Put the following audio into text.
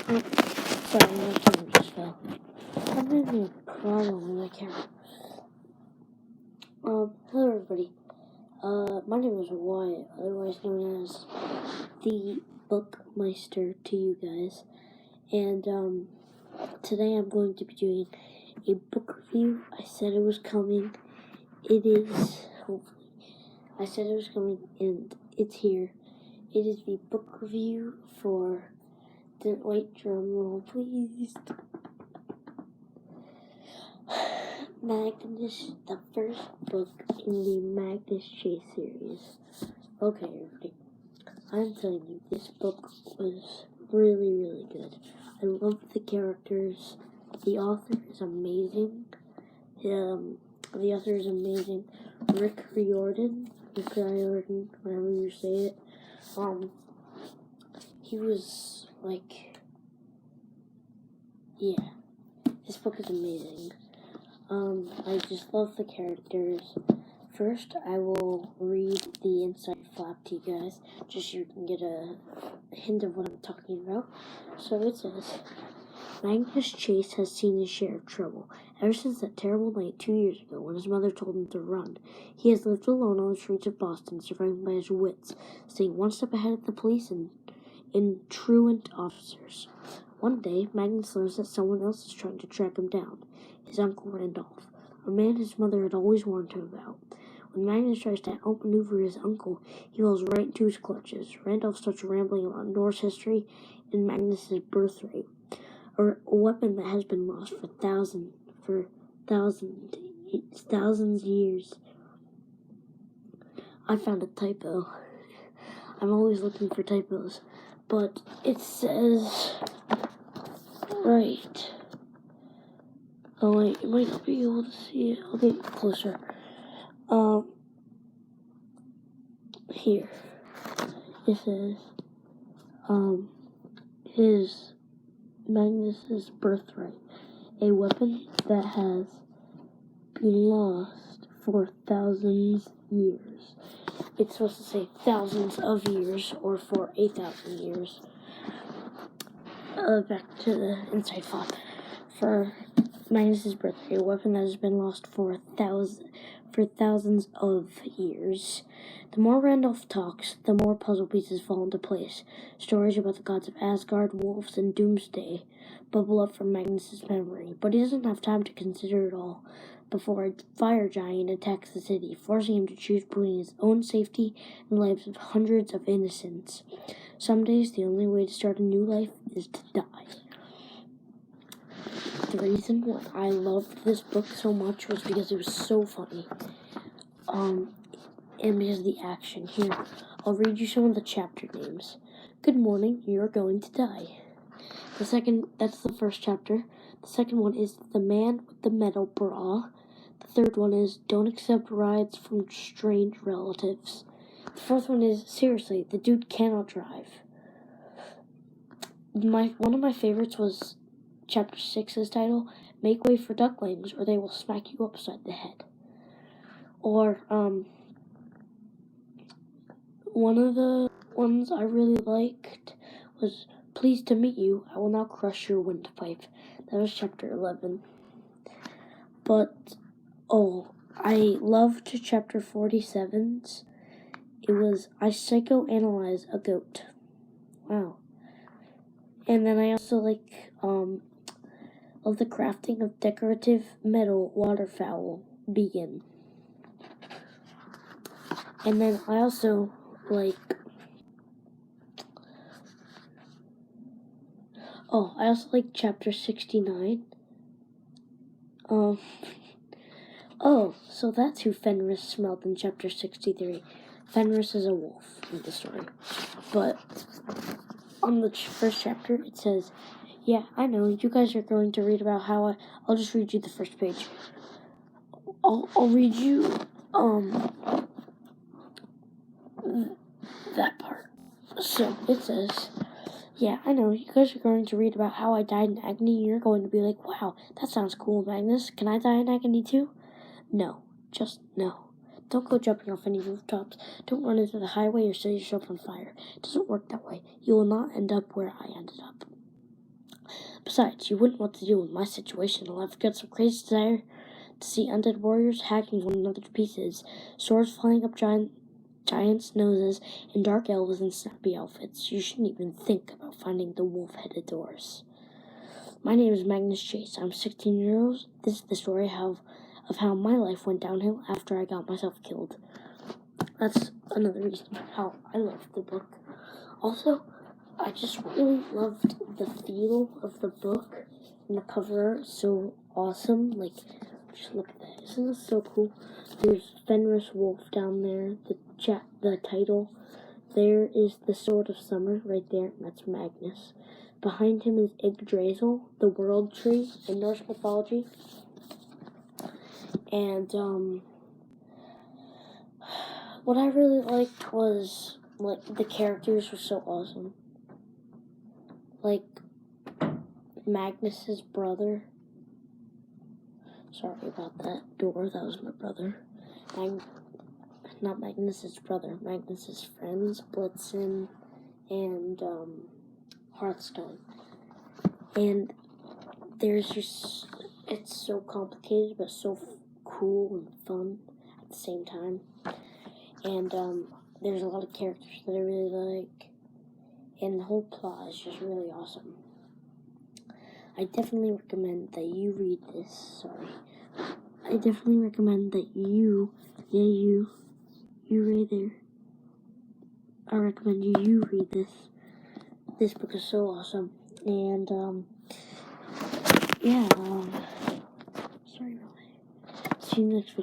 Oh, sorry, my camera just fell. I'm having a problem with my camera. Hello everybody. My name is Wyatt, otherwise known as the Bookmeister to you guys. And, today I'm going to be doing a book review. I said it was coming. It is, hopefully. I said it was coming, and it's here. It is the book review for, wait, drum roll, please. Magnus, the first book in the Magnus Chase series. Okay, everybody. I'm telling you, this book was really, really good. I love the characters. The author is amazing. The author is amazing. Rick Riordan, whatever you say it. He was like, yeah. This book is amazing. I just love the characters. First, I will read the inside flap to you guys, just so you can get a hint of what I'm talking about. So it says, Magnus Chase has seen his share of trouble. Ever since that terrible night 2 years ago when his mother told him to run, he has lived alone on the streets of Boston, surrounded by his wits, staying one step ahead of the police and truant officers. One day, Magnus learns that someone else is trying to track him down, his Uncle Randolph, a man his mother had always warned him about. When Magnus tries to outmaneuver his uncle, he falls right into his clutches. Randolph starts rambling about Norse history and Magnus's birthright, a weapon that has been lost for thousands years. I found a typo. I'm always looking for typos. But it says, right. Oh wait, you might not be able to see it. I'll get closer. Here. It says, his Magnus's birthright. A weapon that has been lost for thousands years. It's supposed to say thousands of years, or for 1,000 years. Back to the inside flap. For Magnus's birthday, a weapon that has been lost for thousands of years. The more Randolph talks, the more puzzle pieces fall into place. Stories about the gods of Asgard, wolves, and Doomsday bubble up from Magnus's memory, but he doesn't have time to consider it all before a fire giant attacks the city, forcing him to choose between his own safety and the lives of hundreds of innocents. Some days, the only way to start a new life is to die. The reason why I loved this book so much was because it was so funny. And because of the action. Here, I'll read you some of the chapter names. Good morning, you're going to die. That's the first chapter. The second one is The Man with the Metal Bra. The third one is Don't Accept Rides from Strange Relatives. The fourth one is Seriously, the Dude Cannot Drive. One of my favorites was Chapter 6's title, Make Way for Ducklings or They Will Smack You Upside the Head. Or, one of the ones I really liked was Pleased to Meet You, I Will Now Crush Your Windpipe. That was Chapter 11. But, I loved Chapter 47's. It was I Psychoanalyze a Goat. Wow. And then I also like, of the crafting of decorative metal waterfowl begin. And then I also like, Chapter 69. So that's who Fenris smelled in Chapter 63. Fenris is a wolf in the story. But on the first chapter, it says, yeah, I know, you guys are going to read about how I'll just read you the first page. I'll read you, that part. So, it says, yeah, I know, you guys are going to read about how I died in agony, and you're going to be like, wow, that sounds cool, Magnus. Can I die in agony too? No, just no. Don't go jumping off any rooftops. Don't run into the highway or set yourself on fire. It doesn't work that way. You will not end up where I ended up. Besides, you wouldn't want to deal with my situation. I've got some crazy desire to see undead warriors hacking one another to pieces, swords flying up giants' noses, and dark elves in snappy outfits. You shouldn't even think about finding the wolf-headed doors. My name is Magnus Chase. I'm 16 years old. This is the story of how my life went downhill after I got myself killed. That's another reason how I loved the book. Also, I just really loved the feel of the book and the cover art. So awesome. Like, just look at that. Isn't this so cool? There's Fenris Wolf down there. The title. There is the Sword of Summer right there. That's Magnus. Behind him is Yggdrasil, the world tree in Norse mythology. And what I really liked was the characters were so awesome. Like Magnus's brother. Sorry about that door. That was my brother. Not Magnus's brother. Magnus's friends, Blitzen, and Hearthstone. And there's just, it's so complicated but so cool and fun at the same time. And there's a lot of characters that I really like, and the whole plot is just really awesome. I definitely recommend that you read this. I definitely recommend that you right there. I recommend you read this. This book is so awesome. And sorry about that. See you next video.